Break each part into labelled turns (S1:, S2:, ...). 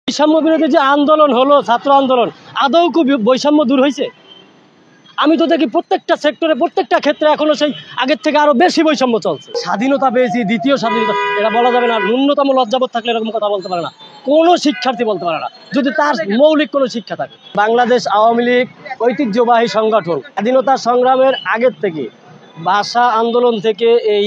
S1: বৈষম্য বিরোধী যে আন্দোলন হলো, ছাত্র আন্দোলন, আদৌ কি বৈষম্য দূর হয়েছে? আমি তো দেখি প্রত্যেকটা সেক্টরে, প্রত্যেকটা ক্ষেত্রে এখনো সেই আগের থেকে আরো বেশি বৈষম্য চলছে। স্বাধীনতা পেয়েছি, দ্বিতীয় স্বাধীনতা, এটা বলা যাবে না। ন্যূনতম লজ্জাবোধ থাকলে এরকম কথা বলতে পারে না কোনো শিক্ষার্থী, বলতে পারে না যদি তার মৌলিক কোনো শিক্ষা থাকে। বাংলাদেশ আওয়ামী লীগ ঐতিহ্যবাহী সংগঠন, স্বাধীনতা সংগ্রামের আগের থেকে, ভাষা আন্দোলন থেকে এই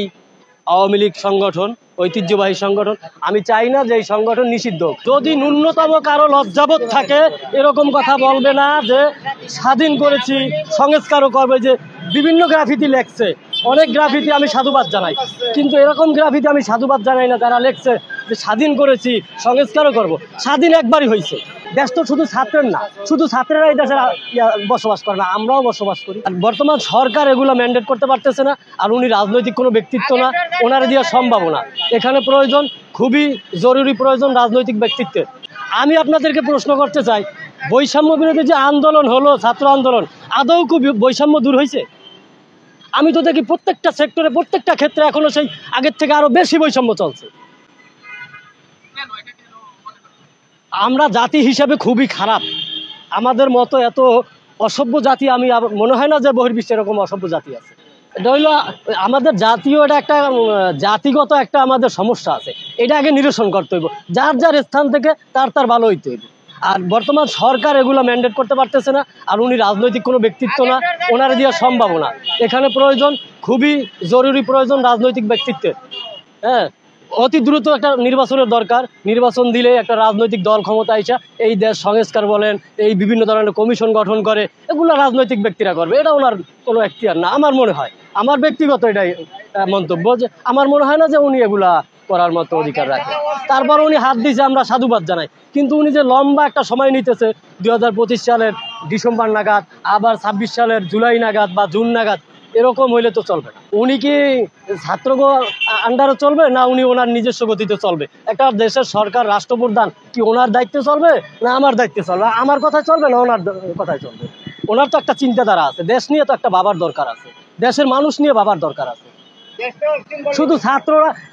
S1: আওয়ামী লীগ সংগঠন ঐতিহ্যবাহী সংগঠন। আমি চাই না যে এই সংগঠন নিষিদ্ধ। যদি ন্যূনতম কারো লজ্জাবোধ থাকে এরকম কথা বলবে না যে স্বাধীন করেছি, সংস্কারও করবে। যে বিভিন্ন গ্রাফিতি লেখছে, অনেক গ্রাফিতি আমি সাধুবাদ জানাই, কিন্তু এরকম গ্রাফিতি আমি সাধুবাদ জানাই না যারা লেখছে যে স্বাধীন করেছি, সংস্কারও করব। স্বাধীন একবারই হয়েছে। দেশ তো শুধু ছাত্রের না, শুধু ছাত্রেরাই দেশে বসবাস করে না, আমরাও বসবাস করি। বর্তমান সরকার এগুলো ম্যান্ডেট করতে পারতেছে না। আর উনি রাজনৈতিক কোনো ব্যক্তিত্ব না, ওনার দিয়ে সম্ভব না। এখানে প্রয়োজন, খুবই জরুরি প্রয়োজন রাজনৈতিক ব্যক্তিত্বের। আমি আপনাদেরকে প্রশ্ন করতে চাই, বৈষম্য বিরোধী যে আন্দোলন হলো, ছাত্র আন্দোলন, আদৌ কি বৈষম্য দূর হয়েছে? আমি তো দেখি প্রত্যেকটা সেক্টরে, প্রত্যেকটা ক্ষেত্রে এখনো সেই আগের থেকে আরো বেশি বৈষম্য চলছে। আমরা জাতি হিসাবে খুবই খারাপ। আমাদের মতো এত অসভ্য জাতি আমি মনে হয় না যে বহির্বিশ্বে এরকম অসভ্য জাতি আছে। এটা হইলো আমাদের জাতীয়, এটা একটা জাতিগত একটা আমাদের সমস্যা আছে। এটা আগে নিরসন করতে হইব। যার যার স্থান থেকে তার ভালো হইতে হইব। আর বর্তমান সরকার এগুলো ম্যান্ডেট করতে পারতেছে না। আর উনি রাজনৈতিক কোনো ব্যক্তিত্ব না, ওনার দিয়ে সম্ভব না। এখানে প্রয়োজন, খুবই জরুরি প্রয়োজন রাজনৈতিক ব্যক্তিত্বের। হ্যাঁ, অতি দ্রুত একটা নির্বাচনের দরকার। নির্বাচন দিলে একটা রাজনৈতিক দল ক্ষমতা আইসা এই দেশ সংস্কার বলেন, এই বিভিন্ন ধরনের কমিশন গঠন করে, এগুলো রাজনৈতিক ব্যক্তিরা করবে। এটা ওনার কোনো এখতিয়ার না। আমার মনে হয়, আমার ব্যক্তিগত এটাই মন্তব্য, যে আমার মনে হয় না যে উনি এগুলা করার মতো অধিকার রাখে। তারপর উনি হাত দিয়েছে, আমরা সাধুবাদ জানাই, কিন্তু উনি যে লম্বা একটা সময় নিতেছে, 2025 সালের ডিসেম্বর নাগাদ, আবার 26 সালের জুলাই নাগাদ বা জুন নাগাদ, এরকম হইলে তো চলবে না। উনি কি ছাত্র আন্ডারে চলবে, না উনি ওনার নিজস্ব গতিতে চলবে? একটা দেশের সরকার, রাষ্ট্রপ্রধান কি ওনার দায়িত্বে চলবে না আমার দায়িত্বে চলবে? আমার কথায় চলবে না ওনার কথায় চলবে? ওনার তো একটা চিন্তাধারা আছে, দেশ নিয়ে তো একটা ভাবার দরকার আছে, দেশের মানুষ নিয়ে ভাবার দরকার আছে। শুধু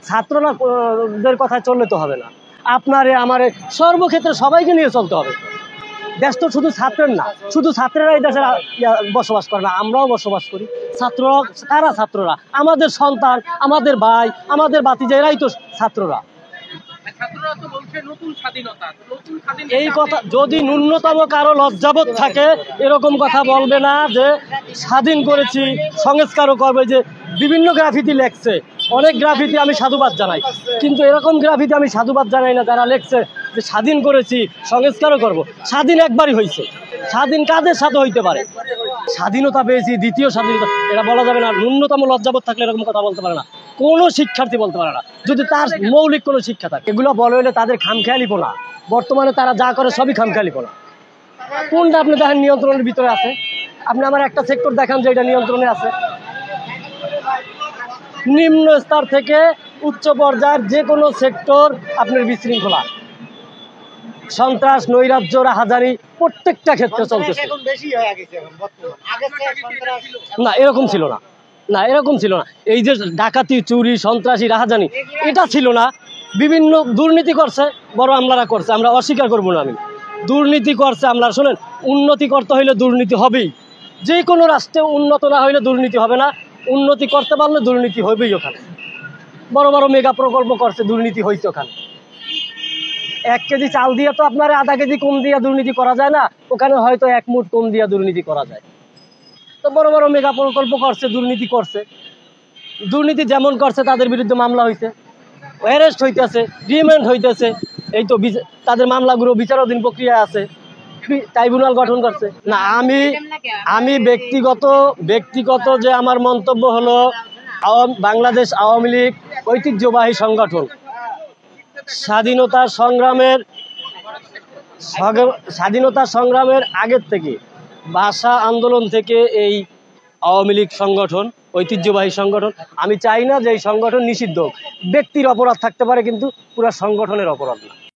S1: ছাত্রদের কথায় চললে তো হবে না। আপনারে আমারে সর্বক্ষেত্রে সবাইকে নিয়ে চলতে হবে। দেশ তো শুধু ছাত্রের না, শুধু ছাত্রেরাই দেশে বসবাস করে না, আমরাও বসবাস করি। ছাত্ররা কারা? ছাত্ররা আমাদের সন্তান, আমাদের ভাই, আমাদের বাতিজা, এরাই তো ছাত্ররা। এই কথা যদি ন্যূনতম কারো লজ্জাবোধ থাকে এরকম কথা বলবে না যে স্বাধীন করেছি, সংস্কারও করবে। যে বিভিন্ন গ্রাফিতি লেখছে, অনেক গ্রাফিতি আমি সাধুবাদ জানাই, কিন্তু এরকম গ্রাফিতি আমি সাধুবাদ জানাই না যারা লেখছে যে স্বাধীন করেছি, সংস্কারও করব। স্বাধীন একবারই হয়েছে। স্বাধীন কাদের সাথে হইতে পারে? স্বাধীনতা পেয়েছি, দ্বিতীয় স্বাধীনতা, এটা বলা যাবে না। ন্যূনতম লজ্জাবোধ থাকলে এরকম কথা বলতে পারে না কোনো শিক্ষার্থী, বলতে পারে না যদি তার মৌলিক কোনো শিক্ষা থাকে। এগুলো বলে হলে তাদের খামখেয়ালিপনা। বর্তমানে তারা যা করে সবই খামখেয়ালিপনা। কোনটা আপনি দেখেন নিয়ন্ত্রণের ভিতরে আছে? আপনি আমার একটা সেক্টর দেখান যে এটা নিয়ন্ত্রণে আছে। নিম্ন স্তর থেকে উচ্চ পর্যায়ের যে কোনো সেক্টর আপনার বিশৃঙ্খলা, সন্ত্রাস, নৈরাজ্য, রাহাজানি প্রত্যেকটা ক্ষেত্রে চলতেছে। না এরকম ছিল না, না এরকম ছিল না। এই যে ডাকাতি, চুরি, সন্ত্রাসী, রাহাজানি, এটা ছিল না। বিভিন্ন দুর্নীতি করছে, বড় আমলারা করছে, আমরা অস্বীকার করবো না। আমি দুর্নীতি করছে আমলারা। শোনেন, উন্নতি করতে হইলে দুর্নীতি হবেই। যে কোনো রাষ্ট্রে উন্নত না হইলে দুর্নীতি হবে না। উন্নতি করতে পারলে দুর্নীতি হবেই। ওখানে বড় বড় মেগা প্রকল্প করছে, দুর্নীতি হয়েছে ওখানে। 1 কেজি চাল দিয়ে তো আপনার আধা কেজি কম দিয়ে দুর্নীতি করা যায় না। ওখানে হয়তো 1 মুঠ কম দিয়ে দুর্নীতি করা যায়। তো বড় বড় মেগা প্রকল্প করছে, দুর্নীতি করছে। দুর্নীতি যেমন করছে তাদের বিরুদ্ধে মামলা হয়েছে, অ্যারেস্ট হইতেছে, রিমান্ড হইতেছে। এই তো তাদের মামলাগুলো বিচারাধীন প্রক্রিয়া আছে, ট্রাইব্যুনাল গঠন করছে। না আমি ব্যক্তিগত যে আমার মন্তব্য হলো, বাংলাদেশ আওয়ামী লীগ ঐতিহ্যবাহী সংগঠন, স্বাধীনতা সংগ্রামের আগের থেকে, ভাষা আন্দোলন থেকে এই আওয়ামী লীগ সংগঠন ঐতিহ্যবাহী সংগঠন। আমি চাই না যে এই সংগঠন নিষিদ্ধ হোক। ব্যক্তির অপরাধ থাকতে পারে, কিন্তু পুরো সংগঠনের অপরাধ না।